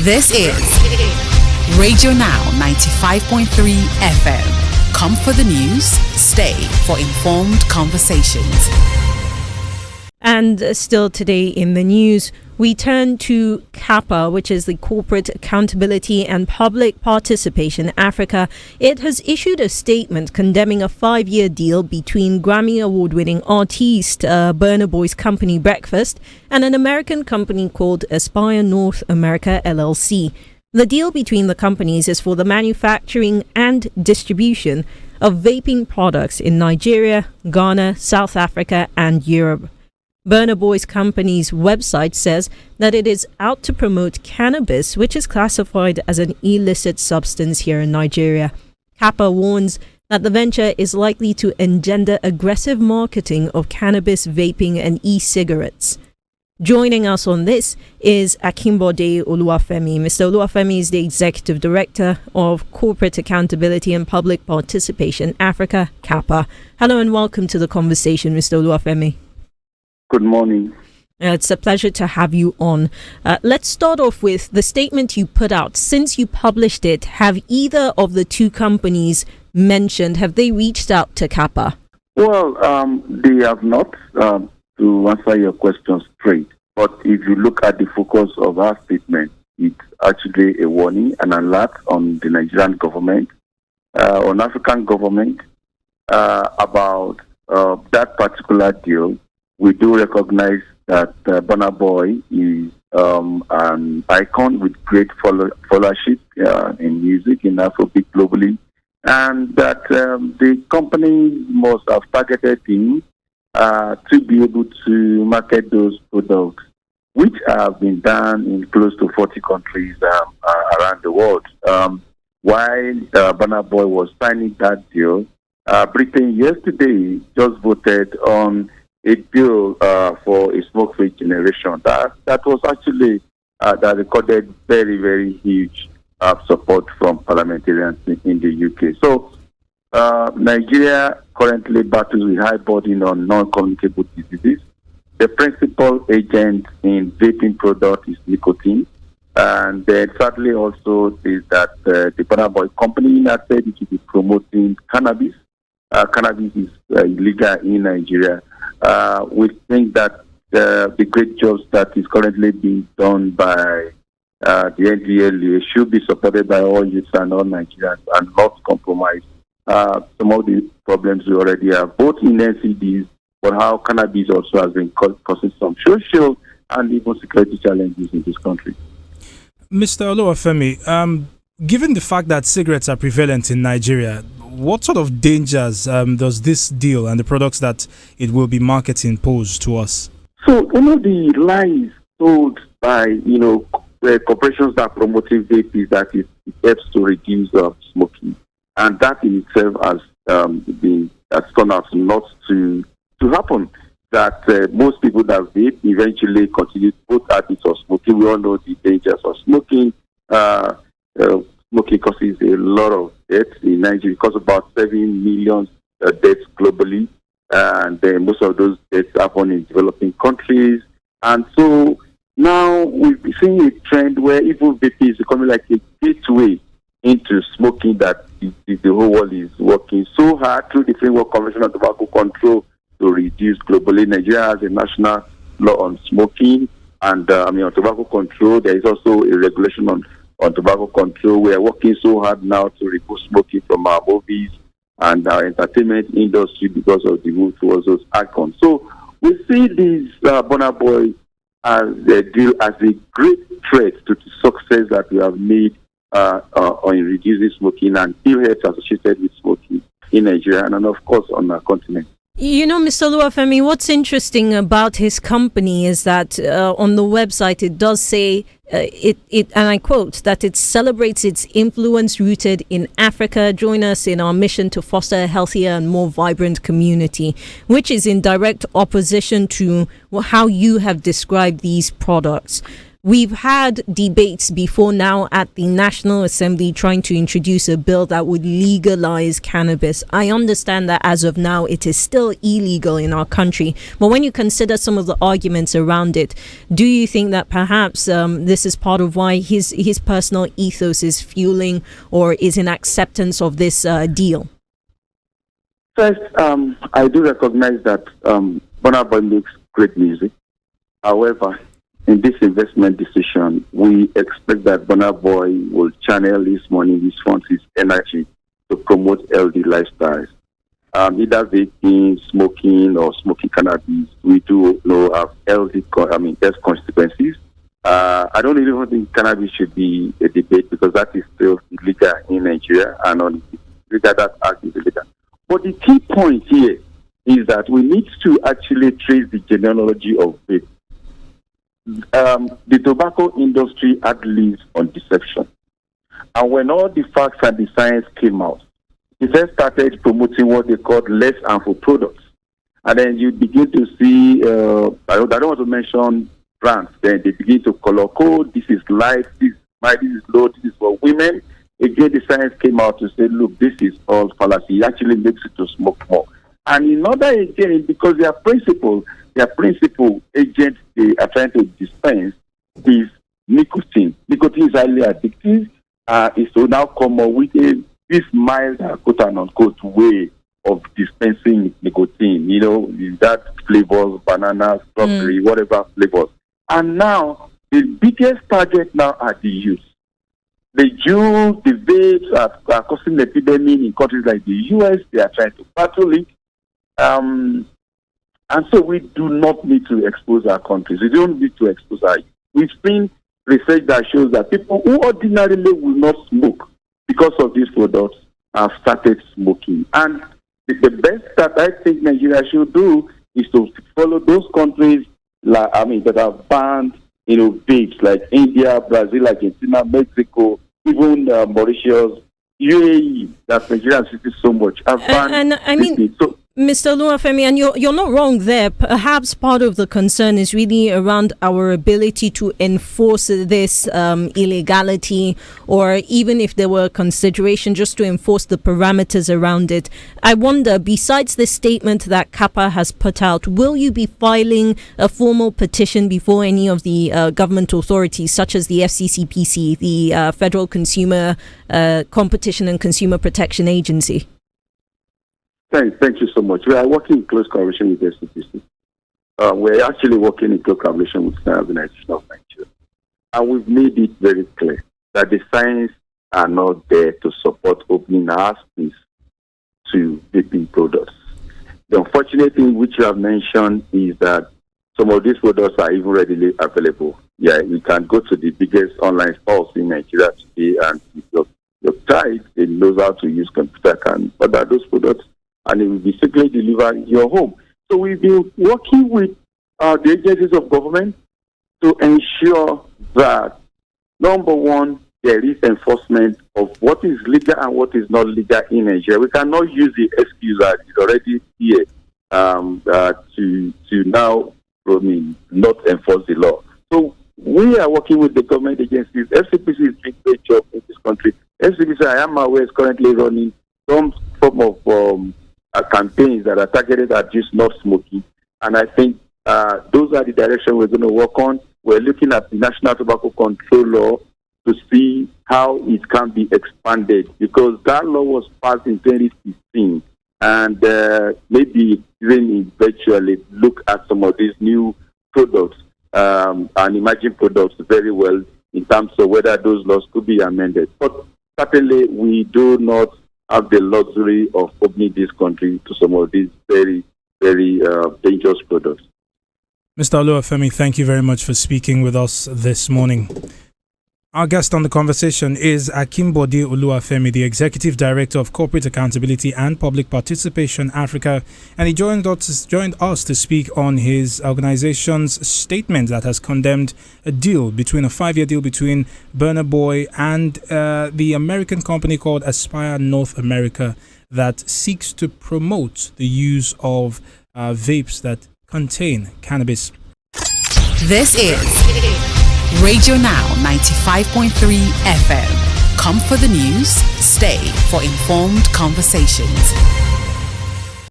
This is Radio Now 95.3 FM. Come for the news, stay for informed conversations. And still today in the news, we turn to CAPPA, which is the Corporate Accountability and Public Participation Africa. It has issued a statement condemning a 5-year deal between Grammy Award-winning artiste Burna Boy's company BrkFst and an American company called Aspire North America LLC. The deal between the companies is for the manufacturing and distribution of vaping products in Nigeria, Ghana, South Africa, and Europe. Burna Boy's company's website says that it is out to promote cannabis, which is classified as an illicit substance here in Nigeria. CAPPA warns that the venture is likely to engender aggressive marketing of cannabis, vaping, and e-cigarettes. Joining us on this is Akimbode Oluwafemi. Mr. Oluwafemi is the Executive Director of Corporate Accountability and Public Participation Africa, CAPPA. Hello and welcome to the conversation, Mr. Oluwafemi. Good morning. It's a pleasure to have you on. Let's start off with the statement you put out. Since you published it, have either of the two companies have they reached out to CAPPA? Well, they have not, to answer your question straight. But if you look at the focus of our statement, it's actually a warning, an alert on the Nigerian government, on African government, about that particular deal. We do recognize that Burna Boy is an icon with great followership in music, in Afrobeat globally, and that the company must have targeted him to be able to market those products, which have been done in close to 40 countries around the world. While Burna Boy was signing that deal, Britain yesterday just voted on a bill for a smoke-free generation. That was actually that recorded very, very huge support from parliamentarians in the UK. So Nigeria currently battles with high burden on non-communicable diseases. The principal agent in vaping product is nicotine. And then sadly also is that the Burna Boy company has said it will be promoting cannabis. Cannabis is illegal in Nigeria. We think that the great jobs that is currently being done by the NDLA should be supported by all youths and all Nigerians and not compromise some of the problems we already have, both in NCDs, but how cannabis also has been causing some social and even security challenges in this country. Mr. Oluwafemi, given the fact that cigarettes are prevalent in Nigeria, what sort of dangers does this deal and the products that it will be marketing pose to us? So one of the lies told by the corporations that promote vape is that it helps to reduce smoking, and that in itself has turned out not to happen. That most people that vape eventually continue both habits of smoking. We all know the dangers of smoking. Smoking causes a lot of deaths in Nigeria. It causes about 7 million deaths globally, and most of those deaths happen in developing countries. And so now we've been seeing a trend where even vaping is becoming like a gateway into smoking, that the whole world is working so hard through the Framework Convention on Tobacco Control to reduce globally. Nigeria has a national law on smoking and on tobacco control. There is also a regulation on tobacco control. We are working so hard now to remove smoking from our movies and our entertainment industry because of the move towards those icons. So we see this Burna Boy as a deal, as a great threat to the success that we have made on reducing smoking and ill health associated with smoking in Nigeria and of course on our continent. You know, Mr. Oluwafemi, what's interesting about his company is that on the website it does say, and I quote, that it celebrates its influence rooted in Africa. Join us in our mission to foster a healthier and more vibrant community, which is in direct opposition to how you have described these products. We've had debates before now at the National Assembly trying to introduce a bill that would legalize cannabis. I understand that as of now it is still illegal in our country, but when you consider some of the arguments around it, do you think that perhaps this is part of why his personal ethos is fueling or is in acceptance of this deal? First, I do recognize that Burna Boy makes great music. However, in this investment decision, we expect that Burna Boy will channel his money, his funds, his energy to promote healthy lifestyles. Either vaping, smoking, or smoking cannabis, we do know have health consequences. I don't even think cannabis should be a debate because that is still illegal in Nigeria, and on illegal, that act is illegal. But the key point here is that we need to actually trace the genealogy of vape. The tobacco industry had lives on deception. And when all the facts and the science came out, they first started promoting what they called less harmful products. And then you begin to see, I don't want to mention brands, then they begin to color code, this is light, this is low, this is for women. Again, the science came out to say, look, this is all fallacy. It actually makes it to smoke more. And in order, again, because their principal agent they are trying to dispense is nicotine. Nicotine is highly addictive. Is to now come up with this mild, quote unquote, way of dispensing nicotine. You know, that flavors, banana, strawberry, whatever flavors. And now, the biggest target now are the youth. The youth, the vapes are causing epidemic in countries like the US. They are trying to battle it. And so we do not need to expose our countries. We don't need to expose our youth. We've seen research that shows that people who ordinarily will not smoke because of these products have started smoking. And the best that I think Nigeria should do is to follow those countries that have banned, vapes like India, Brazil, Argentina, Mexico, even Mauritius, UAE, that Nigeria has so much. Have banned Mr. Oluwafemi, and you're not wrong there. Perhaps part of the concern is really around our ability to enforce this illegality, or even if there were consideration just to enforce the parameters around it. I wonder, besides the statement that CAPPA has put out, will you be filing a formal petition before any of the government authorities, such as the FCCPC, the Federal Consumer Competition and Consumer Protection Agency? Thank you so much. We are working in close collaboration with the SCPC. We're actually working in close collaboration with the Organization of Nigeria. And we've made it very clear that the science are not there to support opening our space to vaping products. The unfortunate thing which you have mentioned is that some of these products are even readily available. Yeah, you can go to the biggest online stores in Nigeria today, and your child knows how to use computer, can order those products, and it will be simply delivered in your home. So we've been working with the agencies of government to ensure that, number one, there is enforcement of what is legal and what is not legal in Nigeria. We cannot use the excuse that is already here to now, not enforce the law. So we are working with the government agencies. FCPC is doing a great job in this country. FCPC, I am aware, is currently running some form of campaigns that are targeted at just not smoking. And I think those are the direction we're going to work on. We're looking at the National Tobacco Control Law to see how it can be expanded, because that law was passed in 2016. And maybe even eventually look at some of these new products and emerging products very well in terms of whether those laws could be amended. But certainly we do not have the luxury of opening this country to some of these very, very dangerous products. Mr. Oluwafemi, thank you very much for speaking with us this morning. Our guest on the conversation is Akimbode Oluwafemi, the Executive Director of Corporate Accountability and Public Participation Africa, and he joined us to speak on his organization's statement that has condemned a 5-year deal between Burna Boy and the American company called Aspire North America that seeks to promote the use of vapes that contain cannabis. This is Radio Now 95.3 FM. Come for the news, stay for informed conversations.